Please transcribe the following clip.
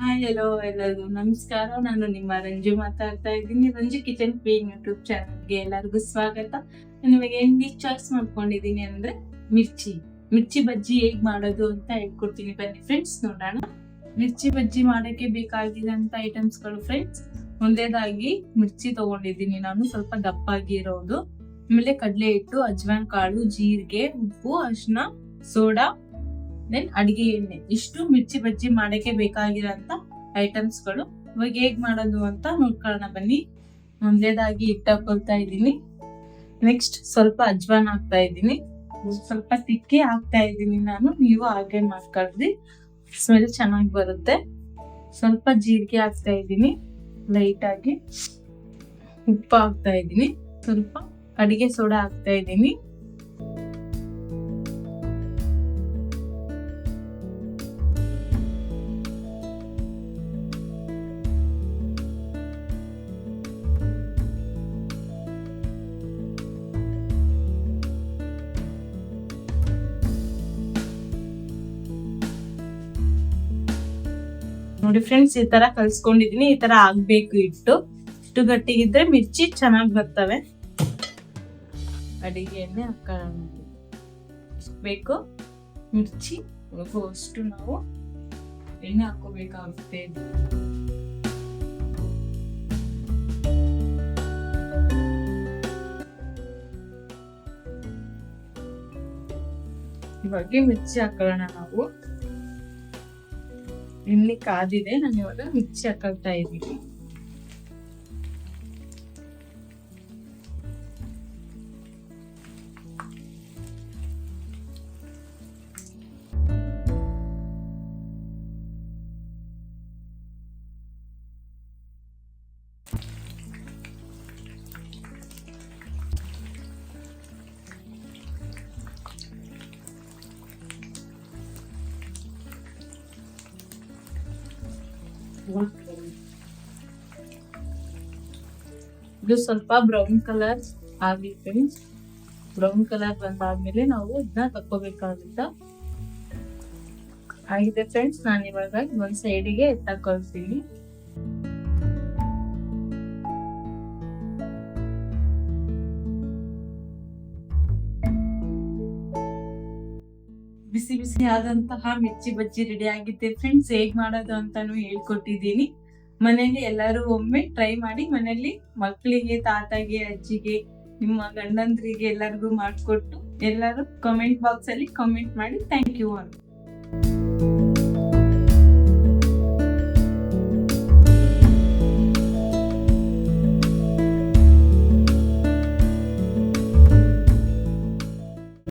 Hi hello ಎಲ್ಲರಿಗೂ ನಮಸ್ಕಾರ. ನಾನು ನಿಮ್ಮ ರಂಜು ಮಾತಾಡ್ತಾ ಇದ್ದೀನಿ. ರಂಜು ಕಿಚನ್ ಕ್ವೀನ್ ಯೂಟ್ಯೂಬ್ ಚಾನಲ್ಗೆ ಎಲ್ಲರಿಗೂ ಸ್ವಾಗತ. ನಿಮಗೆ ಏನ್ ಡಿಶ್ ಚಾಯ್ಸ್ ಮಾಡ್ಕೊಂಡಿದ್ದೀನಿ ಅಂದ್ರೆ ಮಿರ್ಚಿ ಬಜ್ಜಿ ಹೇಗ್ ಮಾಡೋದು ಅಂತ ಹೇಳ್ಕೊಡ್ತೀನಿ. ಬನ್ನಿ ಫ್ರೆಂಡ್ಸ್ ನೋಡೋಣ. ಮಿರ್ಚಿ ಬಜ್ಜಿ ಮಾಡಕ್ಕೆ ಬೇಕಾಗಿರೋಂಥ ಐಟಮ್ಸ್ಗಳು ಫ್ರೆಂಡ್ಸ್, ಒಂದೇದಾಗಿ ಮಿರ್ಚಿ ತಗೊಂಡಿದ್ದೀನಿ ನಾನು, ಸ್ವಲ್ಪ ದಪ್ಪಾಗಿರೋದು. ಆಮೇಲೆ ಕಡಲೆ ಹಿಟ್ಟು, ಅಜ್ವಾನ್ ಕಾಳು, ಜೀರಿಗೆ, ಉಪ್ಪು, ಅರಿಶಿನ, ಸೋಡಾ, ದೆನ್ ಅಡಿಗೆ ಎಣ್ಣೆ. ಇಷ್ಟು ಮಿರ್ಚಿ ಬಜ್ಜಿ ಮಾಡಕ್ಕೆ ಬೇಕಾಗಿರೋಂಥ ಐಟಮ್ಸ್ಗಳು. ಇವಾಗ ಹೇಗ್ ಮಾಡೋದು ಅಂತ ನೋಡ್ಕೊಳ್ಳೋಣ ಬನ್ನಿ. ಒಂದೇದಾಗಿ ಹಿಟ್ಟು ಹಾಕೊಳ್ತಾ ಇದ್ದೀನಿ. ನೆಕ್ಸ್ಟ್ ಸ್ವಲ್ಪ ಅಜ್ವಾನ್ ಹಾಕ್ತಾ ಇದ್ದೀನಿ. ಸ್ವಲ್ಪ ತಿಕ್ಕಿ ಹಾಕ್ತಾ ಇದ್ದೀನಿ ನಾನು, ನೀವು ಹಾಗೆ ಮಾಡ್ಕೊಳ್ರಿ, ಸ್ಮೆಲ್ ಚೆನ್ನಾಗಿ ಬರುತ್ತೆ. ಸ್ವಲ್ಪ ಜೀರಿಗೆ ಹಾಕ್ತಾ ಇದ್ದೀನಿ, ಲೈಟ್ ಆಗಿ ಉಪ್ಪು ಹಾಕ್ತಾ ಇದ್ದೀನಿ, ಸ್ವಲ್ಪ ಅಡಿಗೆ ಸೋಡಾ ಹಾಕ್ತಾ ಇದ್ದೀನಿ. ನೋಡಿ ಫ್ರೆಂಡ್ಸ್, ಈ ತರ ಕಲ್ಸ್ಕೊಂಡಿದೀನಿ. ಈ ತರ ಆಗ್ಬೇಕು ಹಿಟ್ಟು. ಇಷ್ಟು ಗಟ್ಟಿಗಿದ್ರೆ ಮಿರ್ಚಿ ಚೆನ್ನಾಗಿ ಬರ್ತವೆ. ಅಡಿಗೆ ಎಣ್ಣೆ ಹಾಕೋಣ. ಎಷ್ಟು ಬೇಕು ಮಿರ್ಚಿ ಅಷ್ಟು ನಾವು ಎಣ್ಣೆ ಹಾಕೋಬೇಕಾಗುತ್ತೆ. ಇವಾಗ ಮಿರ್ಚಿ ಹಾಕೋಣ ನಾವು. ಎಣ್ಣೆ ಕಾದಿದೆ, ನಾನು ಇವಾಗ ಮಿರ್ಚಿ ಹಾಕೊಳ್ತಾ ಇದ್ದೀನಿ. ಇದು ಸ್ವಲ್ಪ ಬ್ರೌನ್ ಕಲರ್ ಆಗಲಿ ಫ್ರೆಂಡ್ಸ್. ಬ್ರೌನ್ ಕಲರ್ ಬಂದಾದ್ಮೇಲೆ ನಾವು ಇದನ್ನ ತಕ್ಕೋಬೇಕಾಗುತ್ತ. ಆಗಿದೆ ಫ್ರೆಂಡ್ಸ್, ನಾನು ಇವಾಗ ಒಂದ್ ಸೈಡಿಗೆ ಎತ್ತಾಕೊಳ್ತೀನಿ. ಬಿಸಿ ಬಿಸಿ ಆದಂತಹ ಮಿರ್ಚಿ ಬಜ್ಜಿ ರೆಡಿ ಆಗಿದೆ ಫ್ರೆಂಡ್ಸ್. ಹೇಗ್ ಮಾಡೋದು ಅಂತಾನು ಹೇಳ್ಕೊಟ್ಟಿದ್ದೀನಿ. ಮನೇಲಿ ಎಲ್ಲರೂ ಒಮ್ಮೆ ಟ್ರೈ ಮಾಡಿ. ಮನೇಲಿ ಮಕ್ಕಳಿಗೆ, ತಾತಗೆ, ಅಜ್ಜಿಗೆ, ನಿಮ್ಮ ಗಂಡಂದ್ರಿಗೆ ಎಲ್ಲರಿಗೂ ಮಾಡಿಕೊಟ್ಟು ಎಲ್ಲರೂ ಕಮೆಂಟ್ ಬಾಕ್ಸ್ ಅಲ್ಲಿ ಕಮೆಂಟ್ ಮಾಡಿ. Thank you.